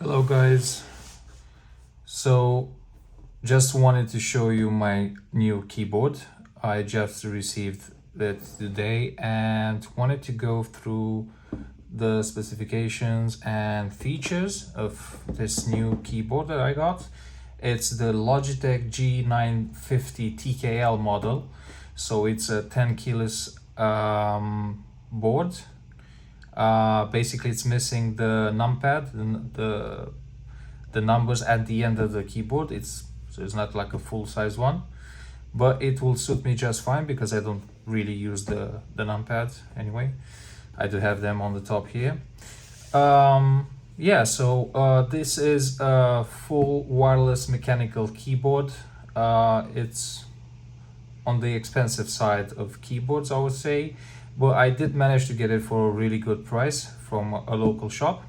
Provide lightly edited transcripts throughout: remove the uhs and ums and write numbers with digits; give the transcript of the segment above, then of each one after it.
Hello guys, so just wanted to show you my new keyboard. I just received it today and wanted to go through the specifications and features of this new keyboard that I got. It's the Logitech G915 TKL model, so it's a 10 keyless board. Basically it's missing the numpad, the numbers at the end of the keyboard. So it's not like a full-size one, but it will suit me just fine because I don't really use the numpad anyway. I do have them on the top here. Yeah, so this is a full wireless mechanical keyboard. It's on the expensive side of keyboards, I would say, but I did manage to get it for a really good price from a local shop.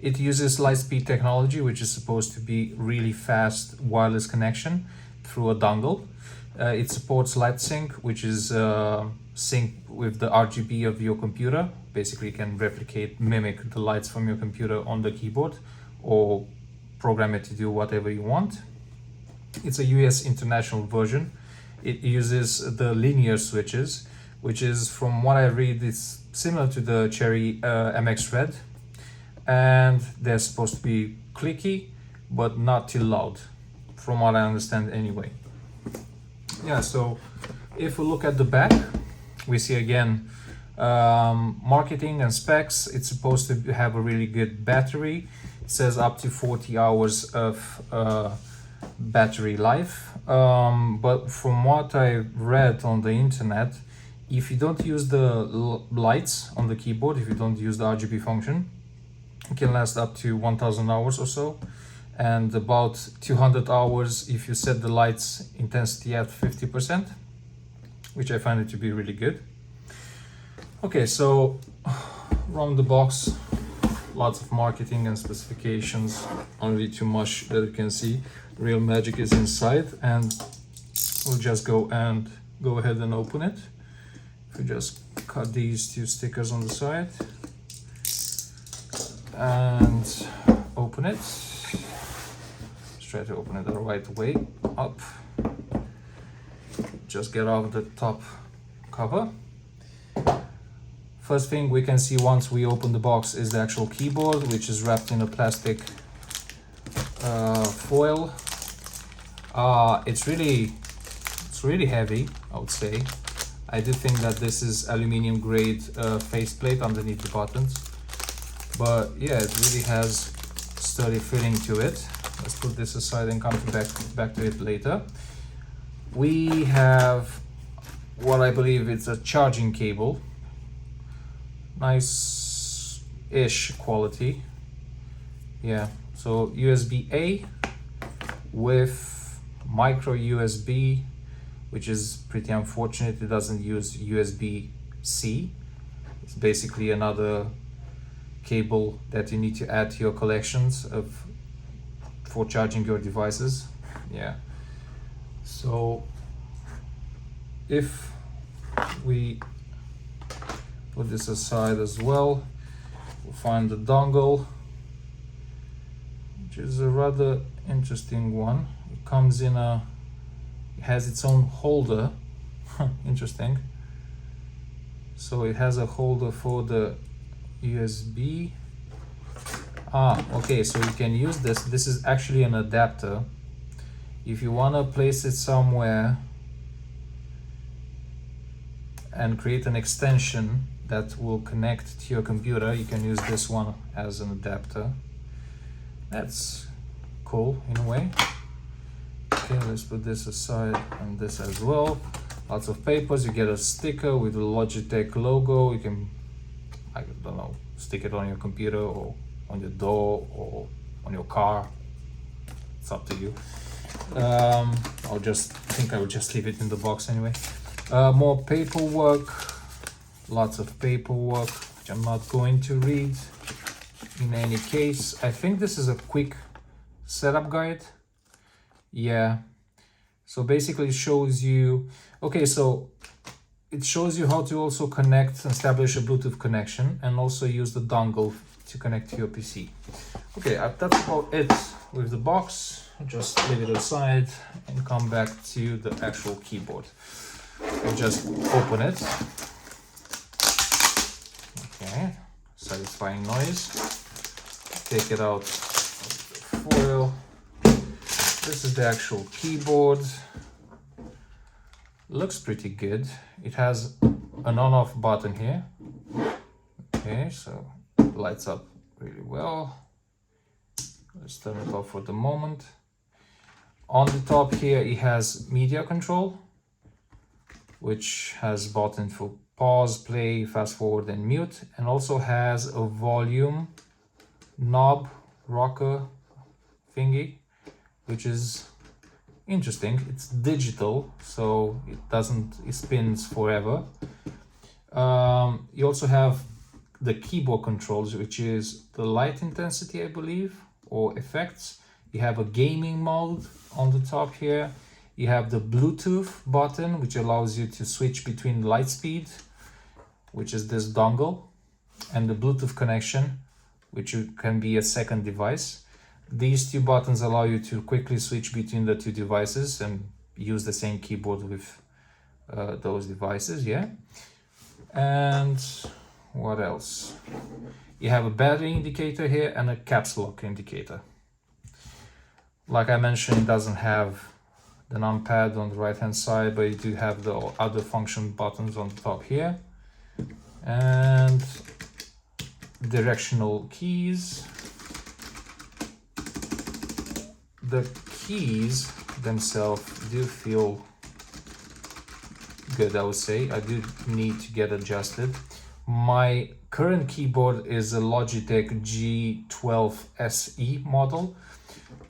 It uses Lightspeed technology, which is supposed to be really fast wireless connection through a dongle. It supports light sync, which is sync with the RGB of your computer. Basically, you can mimic the lights from your computer on the keyboard or program it to do whatever you want. It's a US international version. It uses the linear switches, which is, from what I read, it's similar to the Cherry MX Red, and they're supposed to be clicky but not too loud, from what I understand anyway. Yeah, so if we look at the back, we see again marketing and specs. It's supposed to have a really good battery. It says up to 40 hours of battery life, but from what I read on the internet, if you don't use the lights on the keyboard, if you don't use the RGB function, it can last up to 1000 hours or so, and about 200 hours if you set the lights intensity at 50%, which I find it to be really good. Okay, so around the box, lots of marketing and specifications, only too much that you can see. Real magic is inside, and we'll just go ahead and open it. If we just cut these two stickers on the side and open it. Let's try to open it the right way up. Just get off the top cover. First thing we can see once we open the box is the actual keyboard, which is wrapped in a plastic foil. It's really heavy, I would say. I do think that this is aluminium grade faceplate underneath the buttons, but yeah, it really has sturdy feeling to it. Let's put this aside and come back to it later. We have what I believe it's a charging cable. Nice-ish quality. Yeah, so USB-A with micro USB, which is pretty unfortunate. It doesn't use USB-C. It's basically another cable that you need to add to your collections for charging your devices. Yeah. So if we put this aside as well, we'll find the dongle, which is a rather interesting one. It comes in it has its own holder. Interesting. So it has a holder for the USB. Okay, so you can use this. This is actually an adapter. If you want to place it somewhere and create an extension that will connect to your computer, you can use this one as an adapter. That's cool in a way. Okay, let's put this aside and this as well. Lots of papers. You get a sticker with the Logitech logo. You can, I don't know, stick it on your computer or on your door or on your car. It's up to you. I will just leave it in the box anyway. More paperwork, lots of paperwork, which I'm not going to read. In any case, I think this is a quick setup guide. Yeah, so basically it shows you, okay, so it shows you how to also connect and establish a Bluetooth connection, and also use the dongle to connect to your PC. Okay, that's about it with the box. Just leave it aside and come back to the actual keyboard. I'll just open it. Okay, satisfying noise. Take it out of the foil. This is the actual keyboard. Looks pretty good. It has an on-off button here. Okay, so it lights up really well. Let's turn it off for the moment. On the top here, it has media control, which has button for pause, play, fast forward, and mute, and also has a volume knob rocker thingy, which is interesting. It's digital, so it spins forever. You also have the keyboard controls, which is the light intensity, I believe, or effects. You have a gaming mode on the top here. You have the Bluetooth button, which allows you to switch between light speed, which is this dongle, and the Bluetooth connection, which can be a second device. These two buttons allow you to quickly switch between the two devices and use the same keyboard with those devices, yeah. And what else? You have a battery indicator here and a caps lock indicator. Like I mentioned, it doesn't have the numpad on the right hand side, but you do have the other function buttons on the top here. And directional keys. The keys themselves do feel good, I would say. I do need to get adjusted. My current keyboard is a Logitech G915 SE model.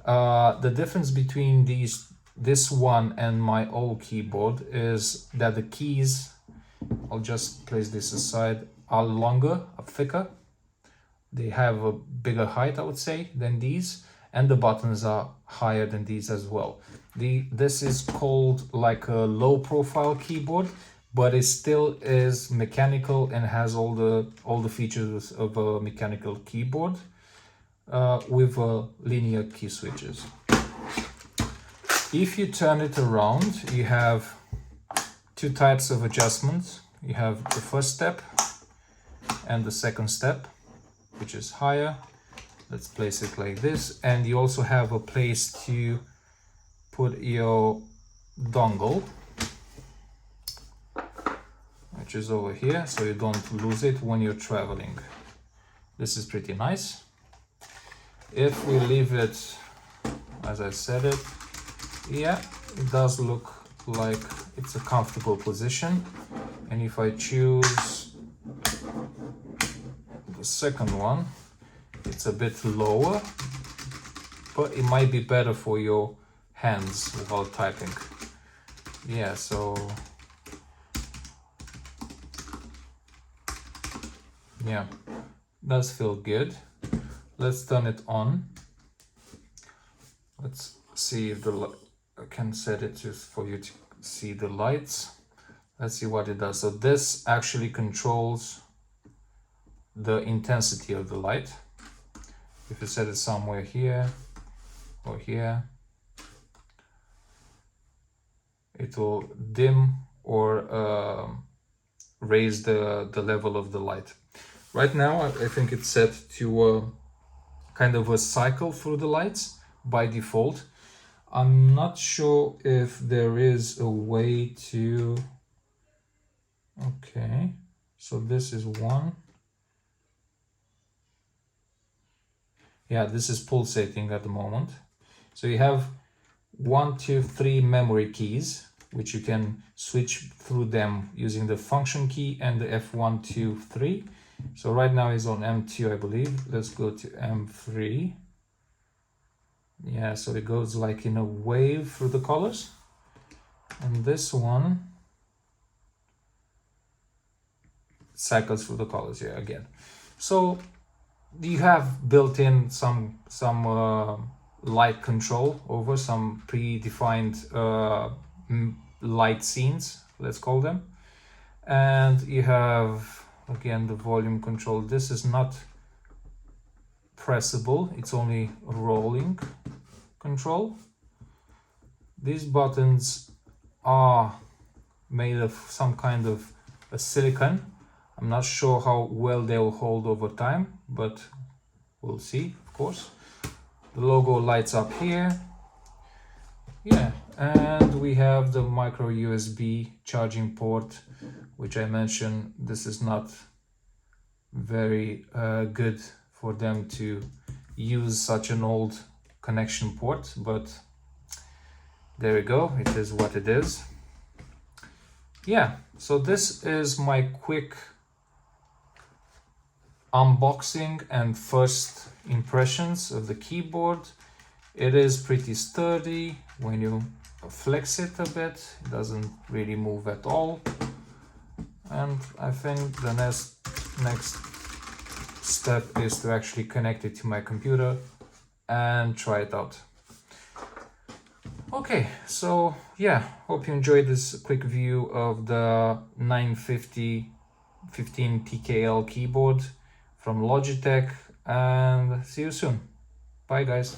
The difference between this one and my old keyboard is that the keys, I'll just place this aside, are longer, are thicker. They have a bigger height, I would say, than these, and the buttons are higher than these as well. This is called like a low profile keyboard, but it still is mechanical and has all the features of a mechanical keyboard with linear key switches. If you turn it around, you have two types of adjustments. You have the first step and the second step, which is higher. Let's place it like this. And you also have a place to put your dongle, which is over here, so you don't lose it when you're traveling. This is pretty nice. If we leave it as I said it, yeah, it does look like it's a comfortable position. And if I choose the second one, it's a bit lower, but it might be better for your hands while typing. Yeah, so yeah, does feel good. Let's turn it on. Let's see if I can set it just for you to see the lights. Let's see what it does. So this actually controls the intensity of the light. If you set it somewhere here or here, it will dim or raise the level of the light. Right now, I think it's set to kind of a cycle through the lights by default. I'm not sure if there is a way to... Okay, so this is one. Yeah, this is pulsating at the moment. So you have 1, 2, 3 memory keys, which you can switch through them using the function key and the F1, 2, 3. So right now it's on M2, I believe. Let's go to M3. Yeah, so it goes like in a wave through the colors. And this one cycles through the colors here again. So you have built in some light control over some predefined light scenes, let's call them. And you have again the volume control. This is not pressable, it's only rolling control. These buttons are made of some kind of a silicone. I'm not sure how well they'll hold over time, but we'll see, of course. The logo lights up here. Yeah, and we have the micro USB charging port, which I mentioned, this is not very good for them to use such an old connection port, but there we go, it is what it is. Yeah, so this is my quick unboxing and first impressions of the keyboard. It is pretty sturdy. When you flex it a bit, it doesn't really move at all. And I think the next step is to actually connect it to my computer and try it out. Okay, so yeah, hope you enjoyed this quick view of the 915 TKL keyboard from Logitech, and see you soon. Bye guys.